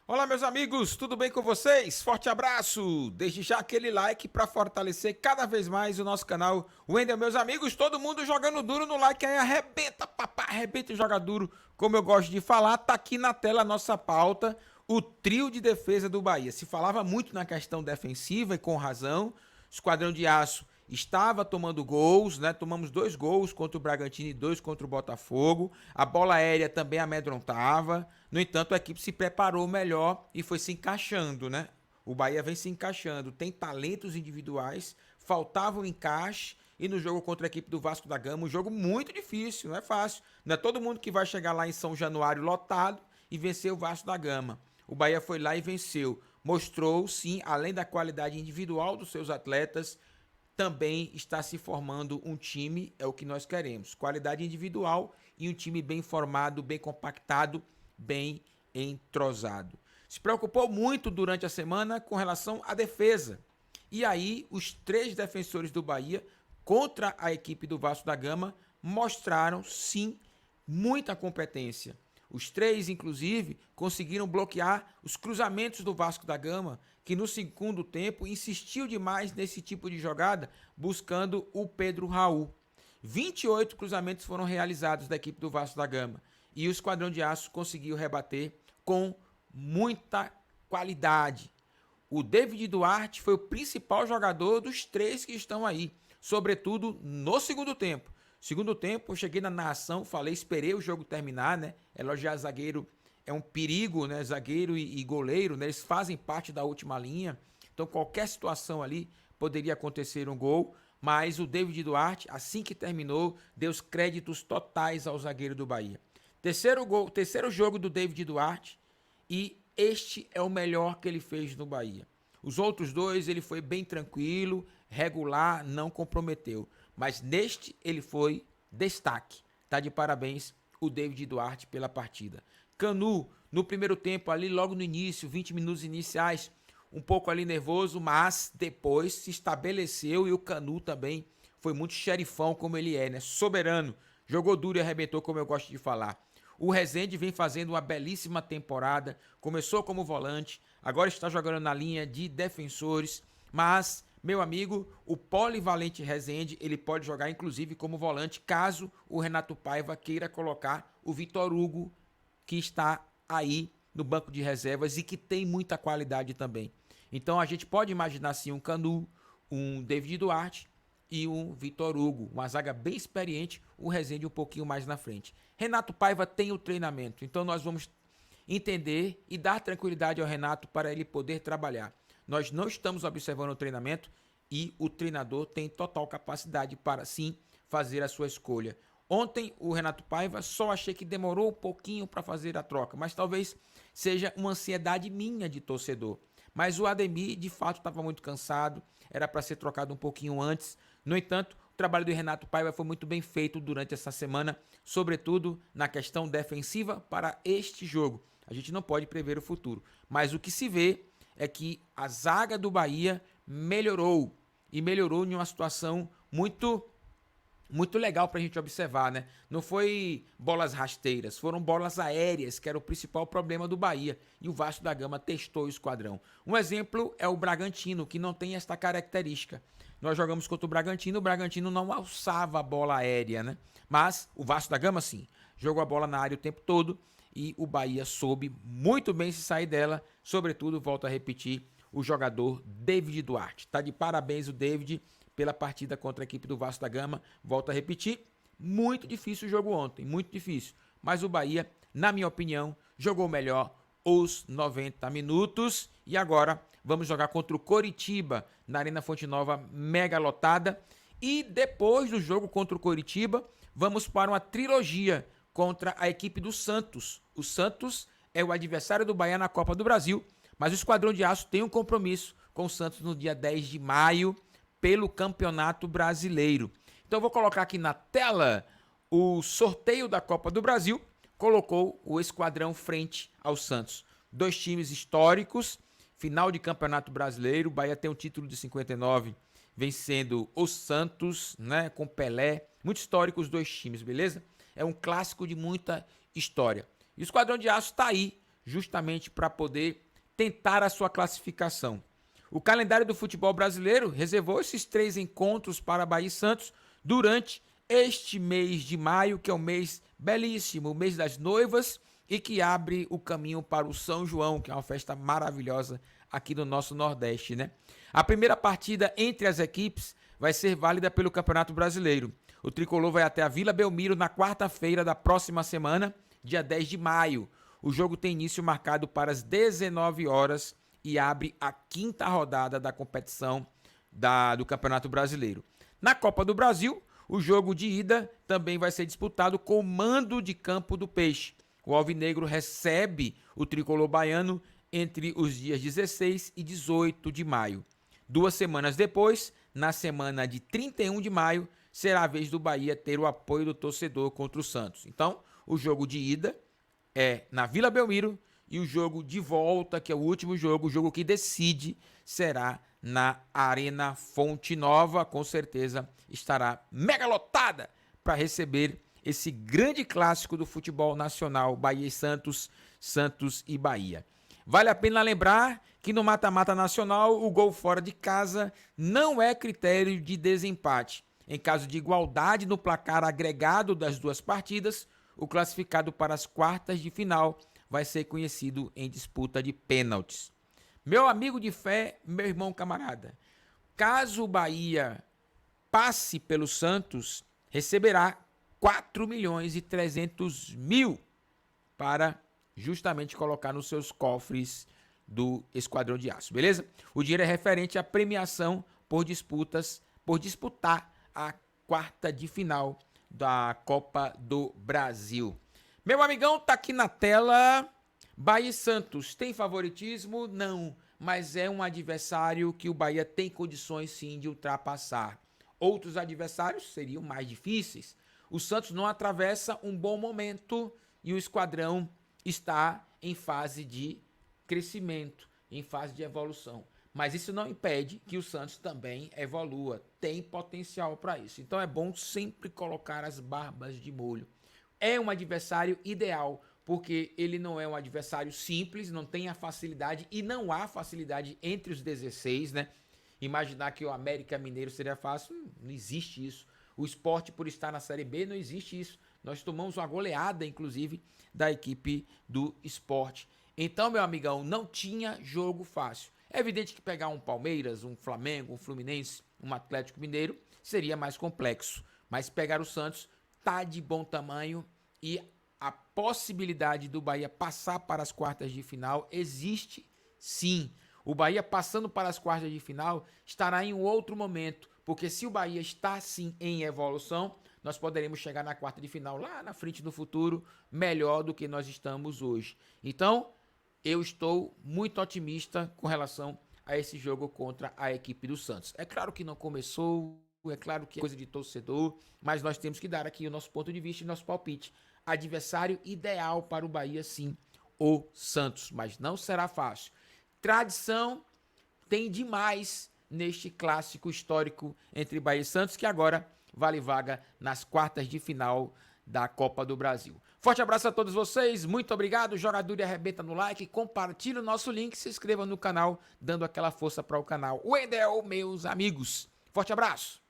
Olá, meus amigos, tudo bem com vocês? Forte abraço! Desde já aquele like para fortalecer cada vez mais o nosso canal. Wendel, meus amigos, todo mundo jogando duro no like aí, arrebenta, papai, arrebenta e joga duro. Como eu gosto de falar, tá aqui na tela a nossa pauta, o trio de defesa do Bahia. Se falava muito na questão defensiva e com razão. Esquadrão de Aço estava tomando gols, né? Tomamos 2 gols contra o Bragantino e 2 contra o Botafogo. A bola aérea também amedrontava. No entanto, a equipe se preparou melhor e foi se encaixando, né? O Bahia vem se encaixando, tem talentos individuais, faltava o encaixe. E no jogo contra a equipe do Vasco da Gama, um jogo muito difícil, não é fácil. Não é todo mundo que vai chegar lá em São Januário lotado e vencer o Vasco da Gama. O Bahia foi lá e venceu. Mostrou, sim, além da qualidade individual dos seus atletas, também está se formando um time, é o que nós queremos. Qualidade individual e um time bem formado, bem compactado, bem entrosado. Se preocupou muito durante a semana com relação à defesa. E aí, os 3 defensores do Bahia contra a equipe do Vasco da Gama mostraram, sim, muita competência. Os 3, inclusive, conseguiram bloquear os cruzamentos do Vasco da Gama, que no segundo tempo insistiu demais nesse tipo de jogada, buscando o Pedro Raul. 28 cruzamentos foram realizados da equipe do Vasco da Gama e o Esquadrão de Aço conseguiu rebater com muita qualidade. O David Duarte foi o principal jogador dos 3 que estão aí, sobretudo no segundo tempo. Segundo tempo, eu cheguei na narração, falei, esperei o jogo terminar, né? Elogiar zagueiro é um perigo, né? Zagueiro e goleiro, né? Eles fazem parte da última linha. Então, qualquer situação ali poderia acontecer um gol. Mas o David Duarte, assim que terminou, deu os créditos totais ao zagueiro do Bahia. Terceiro jogo do David Duarte e este é o melhor que ele fez no Bahia. Os outros 2 ele foi bem tranquilo, regular, não comprometeu. Mas neste ele foi destaque. Tá de parabéns o David Duarte pela partida. Canu, no primeiro tempo ali, logo no início, 20 minutos iniciais, um pouco ali nervoso, mas depois se estabeleceu e o Canu também foi muito xerifão como ele é, né? Soberano, jogou duro e arrebentou como eu gosto de falar. O Rezende vem fazendo uma belíssima temporada, começou como volante, agora está jogando na linha de defensores, mas, meu amigo, o polivalente Rezende, ele pode jogar inclusive como volante, caso o Renato Paiva queira colocar o Vitor Hugo, que está aí no banco de reservas e que tem muita qualidade também. Então a gente pode imaginar assim um Canu, um David Duarte e um Vitor Hugo, uma zaga bem experiente, o Rezende um pouquinho mais na frente. Renato Paiva tem o treinamento, então nós vamos entender e dar tranquilidade ao Renato para ele poder trabalhar. Nós não estamos observando o treinamento e o treinador tem total capacidade para sim fazer a sua escolha. Ontem o Renato Paiva só achei que demorou um pouquinho para fazer a troca, mas talvez seja uma ansiedade minha de torcedor. Mas o Ademir de fato estava muito cansado, era para ser trocado um pouquinho antes. No entanto, o trabalho do Renato Paiva foi muito bem feito durante essa semana, sobretudo na questão defensiva para este jogo. A gente não pode prever o futuro, mas o que se vê é que a zaga do Bahia melhorou e melhorou em uma situação muito legal pra gente observar, né? Não foi bolas rasteiras, foram bolas aéreas, que era o principal problema do Bahia. E o Vasco da Gama testou o esquadrão. Um exemplo é o Bragantino, que não tem esta característica. Nós jogamos contra o Bragantino não alçava a bola aérea, né? Mas o Vasco da Gama, sim, jogou a bola na área o tempo todo e o Bahia soube muito bem se sair dela. Sobretudo, volto a repetir, o jogador David Duarte. Tá de parabéns o David pela partida contra a equipe do Vasco da Gama. Volto a repetir, muito difícil o jogo ontem, muito difícil. Mas o Bahia, na minha opinião, jogou melhor os 90 minutos. E agora vamos jogar contra o Coritiba na Arena Fonte Nova, mega lotada. E depois do jogo contra o Coritiba, vamos para uma trilogia contra a equipe do Santos. O Santos é o adversário do Bahia na Copa do Brasil, mas o Esquadrão de Aço tem um compromisso com o Santos no dia 10 de maio pelo Campeonato Brasileiro. Então eu vou colocar aqui na tela o sorteio da Copa do Brasil, colocou o Esquadrão frente ao Santos. 2 times históricos, final de Campeonato Brasileiro, o Bahia tem um título de 59, vencendo o Santos, né, com Pelé. Muito histórico os 2 times, beleza? É um clássico de muita história. E o Esquadrão de Aço está aí, justamente para poder tentar a sua classificação. O calendário do futebol brasileiro reservou esses 3 encontros para Bahia e Santos durante este mês de maio, que é um mês belíssimo, o mês das noivas, e que abre o caminho para o São João, que é uma festa maravilhosa aqui no nosso Nordeste, né? A primeira partida entre as equipes vai ser válida pelo Campeonato Brasileiro. O tricolor vai até a Vila Belmiro na quarta-feira da próxima semana, dia 10 de maio. O jogo tem início marcado para as 19 horas e abre a 5ª rodada da competição do Campeonato Brasileiro. Na Copa do Brasil, o jogo de ida também vai ser disputado com o mando de campo do Peixe. O Alvinegro recebe o tricolor baiano entre os dias 16 e 18 de maio. 2 semanas depois, na semana de 31 de maio, será a vez do Bahia ter o apoio do torcedor contra o Santos. Então, o jogo de ida é na Vila Belmiro e o jogo de volta, que é o último jogo, o jogo que decide, será na Arena Fonte Nova. Com certeza estará mega lotada para receber esse grande clássico do futebol nacional, Bahia e Santos, Santos e Bahia. Vale a pena lembrar que no mata-mata nacional, o gol fora de casa não é critério de desempate. Em caso de igualdade no placar agregado das duas partidas, o classificado para as quartas de final vai ser conhecido em disputa de pênaltis. Meu amigo de fé, meu irmão camarada, caso o Bahia passe pelo Santos, receberá 4.300.000 para justamente colocar nos seus cofres do Esquadrão de Aço, beleza? O dinheiro é referente à premiação por disputar a quarta de final da Copa do Brasil. Meu amigão, tá aqui na tela. Bahia e Santos tem favoritismo? Não, mas é um adversário que o Bahia tem condições sim de ultrapassar. Outros adversários seriam mais difíceis. O Santos não atravessa um bom momento e o Esquadrão está em fase de crescimento, em fase de evolução. Mas isso não impede que o Santos também evolua, tem potencial para isso. Então é bom sempre colocar as barbas de molho. É um adversário ideal, porque ele não é um adversário simples, não tem a facilidade e não há facilidade entre os 16, né? Imaginar que o América Mineiro seria fácil, não existe isso. O Sport, por estar na Série B, não existe isso. Nós tomamos uma goleada, inclusive, da equipe do Sport. Então, meu amigão, não tinha jogo fácil. É evidente que pegar um Palmeiras, um Flamengo, um Fluminense, um Atlético Mineiro seria mais complexo. Mas pegar o Santos tá de bom tamanho e a possibilidade do Bahia passar para as quartas de final existe sim. O Bahia passando para as quartas de final estará em um outro momento, porque se o Bahia está sim em evolução, nós poderemos chegar na quarta de final lá na frente no futuro, melhor do que nós estamos hoje. Então, eu estou muito otimista com relação a esse jogo contra a equipe do Santos. É claro que não começou, é claro que é coisa de torcedor, mas nós temos que dar aqui o nosso ponto de vista e nosso palpite. Adversário ideal para o Bahia, sim, o Santos, mas não será fácil. Tradição tem demais neste clássico histórico entre Bahia e Santos, que agora vale vaga nas quartas de final da Copa do Brasil. Forte abraço a todos vocês, muito obrigado, jogador, e arrebenta no like, compartilha o nosso link, se inscreva no canal, dando aquela força para o canal Wendel, meus amigos. Forte abraço!